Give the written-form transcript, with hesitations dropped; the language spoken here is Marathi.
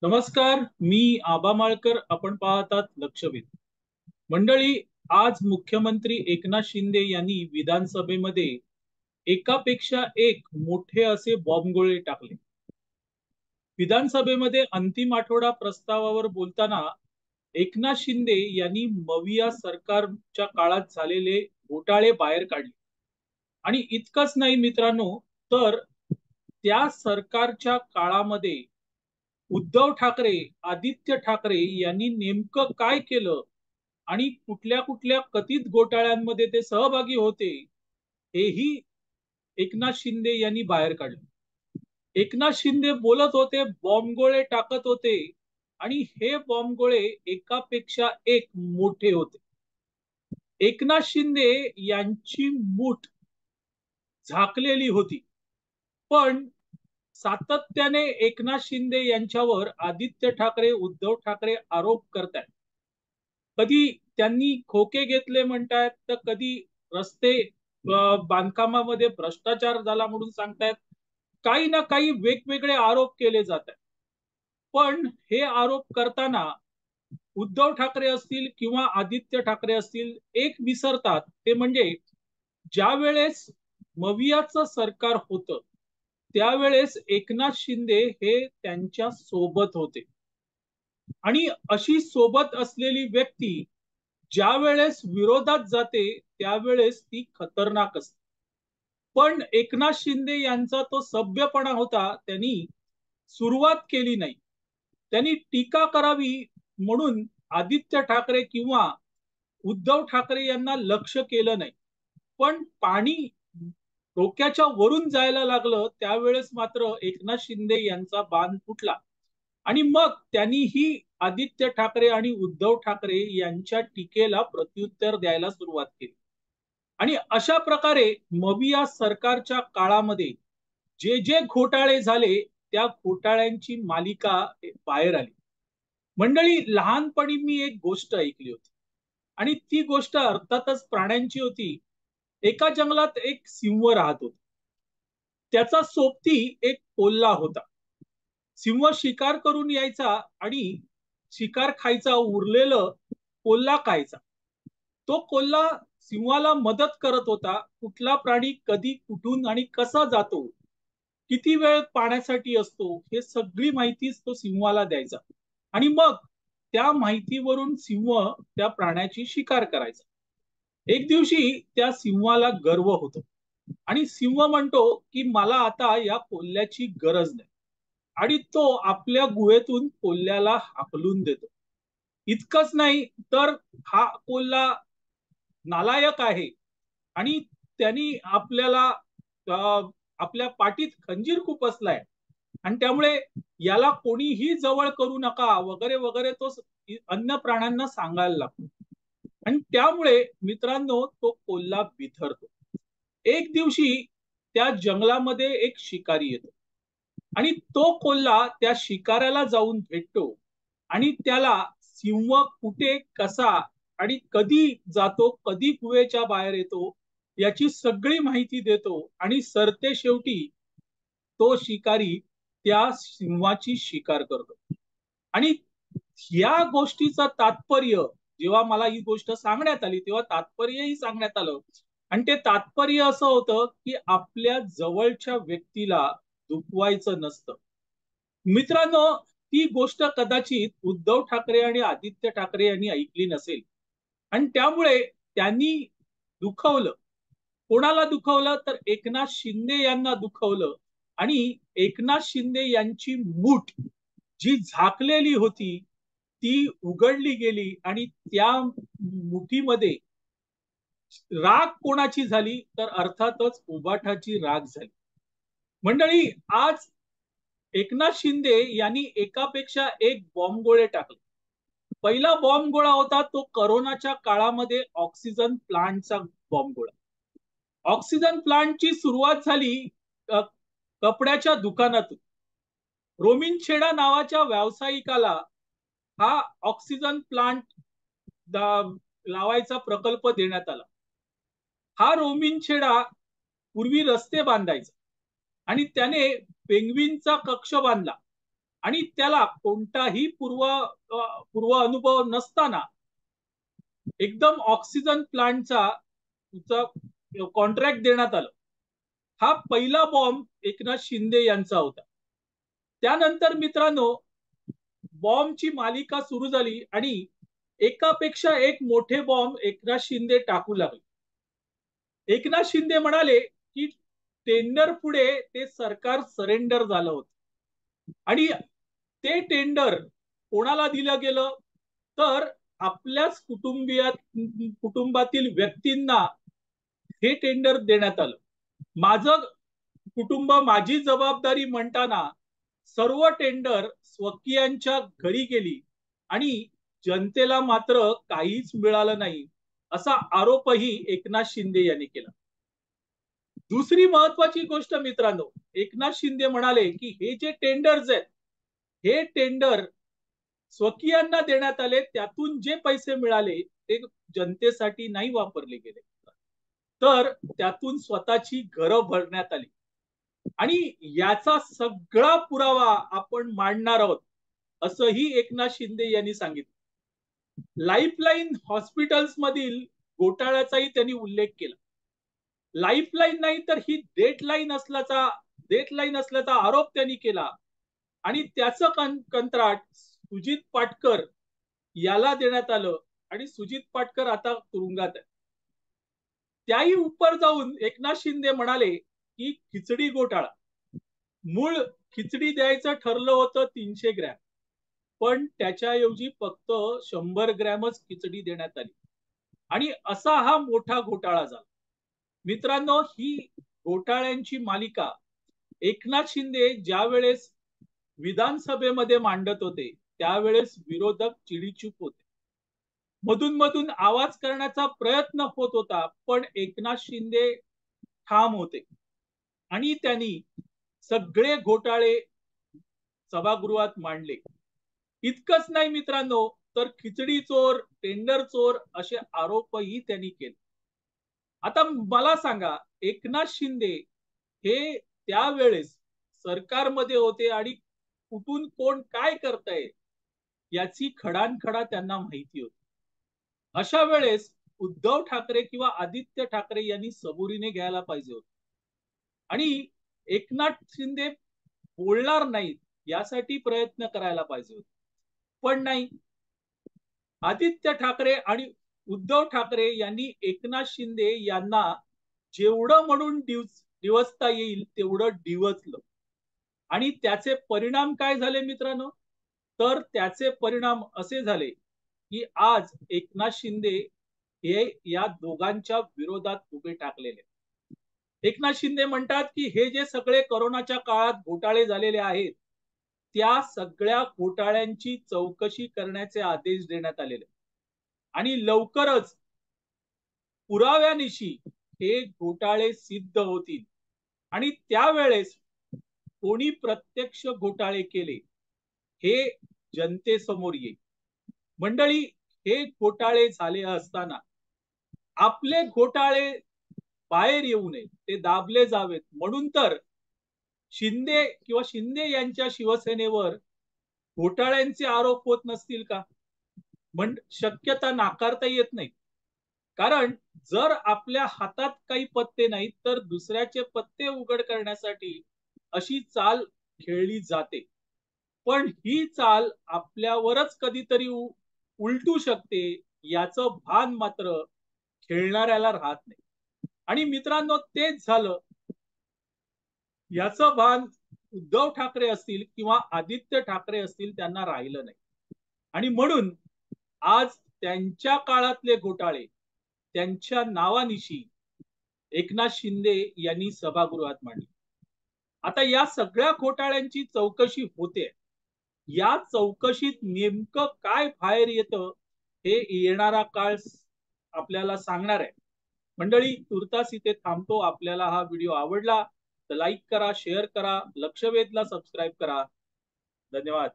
नमस्कार, मी आबा माळकर. आपण पाहतात लक्षवेध. मंडळी, आज मुख्यमंत्री एकनाथ शिंदे यांनी विधानसभेमध्ये एकापेक्षा एक मोठे असे बॉम्बगोळे टाकले. विधानसभेमध्ये अंतिम आठवडा प्रस्तावावर बोलताना एकनाथ शिंदे यांनी मविया सरकारच्या काळात झालेले घोटाळे बाहेर काढले. आणि इतकंच नाही मित्रांनो, तर त्या सरकारच्या काळामध्ये उद्धव ठाकरे, आदित्य ठाकरे यांनी नेमकं काय केलं आणि कुठल्या कुठल्या कथित घोटाळ्यांमध्ये ते सहभागी होते, हेही एकनाथ शिंदे यांनी बाहेर काढलं. एकनाथ शिंदे बोलत होते, बॉम्बगोळे टाकत होते आणि हे बॉम्बगोळे एकापेक्षा एक मोठे होते. एकनाथ शिंदे यांची मूठ झाकलेली होती. पण सातत्याने एकनाथ शिंदे यांच्यावर आदित्य ठाकरे, उद्धव ठाकरे आरोप करतायत. कधी त्यांनी खोके घेतले म्हणतायत, तर कधी रस्ते बांधकामामध्ये भ्रष्टाचार झाला म्हणून सांगतायत. काही ना काही वेगवेगळे आरोप केले जात आहेत. पण हे आरोप करताना उद्धव ठाकरे असतील किंवा आदित्य ठाकरे असतील, एक विसरतात. ते म्हणजे ज्या वेळेस मवियाचं सरकार होतं, त्यावेळेस एकनाथ शिंदे हे त्यांच्या सोबत होते. आणि अशी सोबत असलेली व्यक्ती ज्या वेळेस विरोधात जाते, त्यावेळेस ती खतरनाक असते. पण एकनाथ शिंदे यांचा तो सभ्यपणा होता. त्यांनी सुरुवात केली नाही. त्यांनी टीका करावी म्हणून आदित्य ठाकरे किंवा उद्धव ठाकरे यांना लक्ष केलं नाही. पण पाणी डोक्याच्या वरून जायला लागलं, त्यावेळेस मात्र एकनाथ शिंदे यांचा बांध फुटला. आणि मग त्यांनीही आदित्य ठाकरे आणि उद्धव ठाकरे यांच्या टीकेला प्रत्युत्तर द्यायला सुरुवात केली. आणि अशा प्रकारे मविया सरकारच्या काळामध्ये जे जे घोटाळे झाले, त्या घोटाळ्यांची मालिका बाहेर आली. मंडळी, लहानपणी मी एक गोष्ट ऐकली होती आणि ती गोष्ट अर्थातच प्राण्यांची होती. एका जंगलात एक सिंह राहत होता. त्याचा सोबती एक कोल्हा होता. सिंह शिकार करून यायचा आणि शिकार खायचा, उरलेलं कोल्हा खायचा. तो कोल्हा सिंहाला मदत करत होता. कुठला प्राणी कधी, कुठून आणि कसा जातो, किती वेळ पाण्यासाठी असतो, हे सगळी माहितीच तो सिंहाला द्यायचा. आणि मग त्या माहितीवरून सिंह त्या प्राण्याची शिकार करायचा. एक दिवशी त्या सिंहाला गर्व होतो आणि सिंह म्हणतो की मला आता या कोल्ह्याची गरज नाही. आणि तो आपल्या गुहेतून कोल्ह्याला हाकलून देतो. इतकंच नाही, तर हा कोल्हा नालायक आहे आणि त्यांनी आपल्या पाठीत खंजीर खूप असलाय आणि त्यामुळे याला कोणीही जवळ करू नका वगैरे वगैरे तो अन्य प्राण्यांना सांगायला लागतो. आणि त्यामुळे मित्रांनो, तो कोल्हा बिथरतो. एक दिवशी त्या जंगलामध्ये एक शिकारी येतो आणि तो कोल्हा त्या शिकाऱ्याला जाऊन भेटतो आणि त्याला सिंह कुठे, कसा आणि कधी जातो, कधी गुहेच्या बाहेर येतो, याची सगळी माहिती देतो. आणि सरते शेवटी तो शिकारी त्या सिंहाची शिकार करतो. आणि या गोष्टीचं तात्पर्य, जेव्हा मला ही गोष्ट सांगण्यात आली तेव्हा तात्पर्यही सांगण्यात आलं. आणि ते तात्पर्य असं होतं की आपल्या जवळच्या व्यक्तीला दुखवायचं नसतं. मित्रांनो, ती गोष्ट कदाचित उद्धव ठाकरे आणि आदित्य ठाकरे यांनी ऐकली नसेल आणि त्यामुळे त्यांनी दुखवलं. कोणाला दुखवलं, तर एकनाथ शिंदे यांना दुखवलं. आणि एकनाथ शिंदे यांची मूठ जी झाकलेली होती, ती उघडली गेली आणि त्या मुठीमध्ये राग कोणाची झाली, तर अर्थातच उबाठाची राग झाली. मंडळी, आज एकनाथ शिंदे यांनी एकापेक्षा एक बॉम्बगोळे टाकले. पहिला बॉम्बगोळा होता तो करोनाच्या काळामध्ये ऑक्सिजन प्लांटचा बॉम्बगोळा. ऑक्सिजन प्लांटची सुरुवात झाली कपड्याच्या दुकानातून. रोमिन छेडा नावाच्या व्यावसायिकाला हा ऑक्सिजन प्लांट लावायचा प्रकल्प देण्यात आला. हा रोमिन छेडा पूर्वी रस्ते बांधायचा आणि त्याने पेंग्विनचा कक्ष बांधला. आणि त्याला कोणताही पूर्व अनुभव नसताना एकदम ऑक्सिजन प्लांटचा कॉन्ट्रॅक्ट देण्यात आलं. हा पहिला बॉम्ब एकनाथ शिंदे यांचा होता. त्यानंतर मित्रांनो बॉम्बची मालिका सुरू झाली आणि एकापेक्षा एक मोठे बॉम्ब एकनाथ शिंदे टाकू लागले. एकनाथ शिंदे म्हणाले की टेंडर पुढे ते सरकार सरेंडर झालं होतं आणि ते टेंडर कोणाला दिलं गेलं तर आपल्याच कुटुंबातील व्यक्तींना हे टेंडर देण्यात आलं. माझं कुटुंब माझी जबाबदारी म्हणताना सर्व टेंडर स्वकीयांच्या घरी गेली आणि जनतेला मात्र काहीच मिळालं नाही असा आरोपही एकनाथ शिंदे यांनी केला. दुसरी महत्वाची गोष्ट मित्रांनो, एकनाथ शिंदे म्हणाले की हे जे टेंडर्स आहेत हे टेंडर स्वकीयांना देण्यात आले, त्यातून जे पैसे मिळाले ते जनतेसाठी नाही वापरले गेले, तर त्यातून स्वतःची घरं भरण्यात आली. आणि याचा सगळा पुरावा आपण मांडणार आहोत असंही एकनाथ शिंदे यांनी सांगितलं. लाईफलाईन हॉस्पिटल्स मधील घोटाळ्याचाही त्यांनी उल्लेख केला. लाईफलाईन नाही तर ही डेडलाईन असल्याचा आरोप त्यांनी केला आणि त्याचं कंत्राट सुजित पाटकर याला देण्यात आलं आणि सुजित पाटकर आता तुरुंगात आहे. त्याही उपर जाऊन एकनाथ शिंदे म्हणाले की खिचडी घोटाळा, मूळ खिचडी द्यायचं ठरलं होतं 300 ग्रॅम, पण त्याच्याऐवजी फक्त 100 ग्रॅमच खिचडी देण्यात आली आणि असा हा मोठा घोटाळा झाला. मित्रांनो ही घोटाळ्यांची मालिका एकनाथ शिंदे ज्या वेळेस विधानसभेमध्ये मांडत होते त्यावेळेस विरोधक चिडीचूप होते. मधून मधून आवाज करण्याचा प्रयत्न होत होता पण एकनाथ शिंदे ठाम होते आणि त्यांनी सगळे घोटाळे सभागृहात मांडले. इतकंच नाही मित्रांनो तर खिचडी चोर, टेंडर चोर असे आरोपही त्यांनी केले. आता मला सांगा एकनाथ शिंदे हे त्यावेळेस सरकारमध्ये होते आणि कुठून कोण काय करताय याची खडानखडा त्यांना माहिती होती. अशा वेळेस उद्धव ठाकरे किंवा आदित्य ठाकरे यांनी सबुरीने घ्यायला पाहिजे होते आणि एकनाथ शिंदे बोलणार नाहीत यासाठी प्रयत्न करायला पाहिजे होते, पण नाही. आदित्य ठाकरे आणि उद्धव ठाकरे यांनी एकनाथ शिंदे यांना जेवढं म्हणून डिवचता येईल तेवढं डिवचलं आणि त्याचे परिणाम काय झाले मित्रांनो, तर त्याचे परिणाम असे झाले की आज एकनाथ शिंदे हे या दोघांच्या विरोधात उभे टाकलेले. एकनाथ शिंदे म्हणतात की हे जे सगळे कोरोनाच्या काळात घोटाळे झालेले आहेत त्या सगळ्या घोटाळ्यांची चौकशी करण्याचे आदेश देण्यात आलेले आणि लवकरच पुराव्यानिशी हे घोटाळे सिद्ध होतील आणि त्यावेळेस कोणी प्रत्यक्ष घोटाळे केले हे जनतेसमोर येईल. मंडळी हे घोटाळे झाले असताना आपले घोटाळे बाहेर येऊ नये, ते दाबले जावेत म्हणून तर शिंदे किंवा शिंदे यांच्या शिवसेनेवर घोटाळ्यांचे आरोप होत नसतील का? शक्यता नाकारता येत नाही. कारण जर आपल्या हातात काही पत्ते नाहीत तर दुसऱ्याचे पत्ते उघड करण्यासाठी अशी चाल खेळली जाते. पण ही चाल आपल्यावरच कधीतरी उलटू शकते याचं भान मात्र खेळणाऱ्याला राहत नाही. आणि मित्रांनो तेच झालं. याचं भान उद्धव ठाकरे असतील किंवा आदित्य ठाकरे असतील त्यांना राहिलं नाही आणि म्हणून आज त्यांच्या काळातले घोटाळे त्यांच्या नावानिशी एकनाथ शिंदे यांनी सभागृहात मांडले. आता या सगळ्या घोटाळ्यांची चौकशी होते. या चौकशीत नेमकं काय बाहेर येतं हे येणारा काळ आपल्याला सांगणार आहे. मंडळी तुर्तास इथे थांबतो. आपल्याला हा व्हिडिओ आवडला तर लाईक करा, शेअर करा, लक्षवेधला सबस्क्राईब करा. धन्यवाद.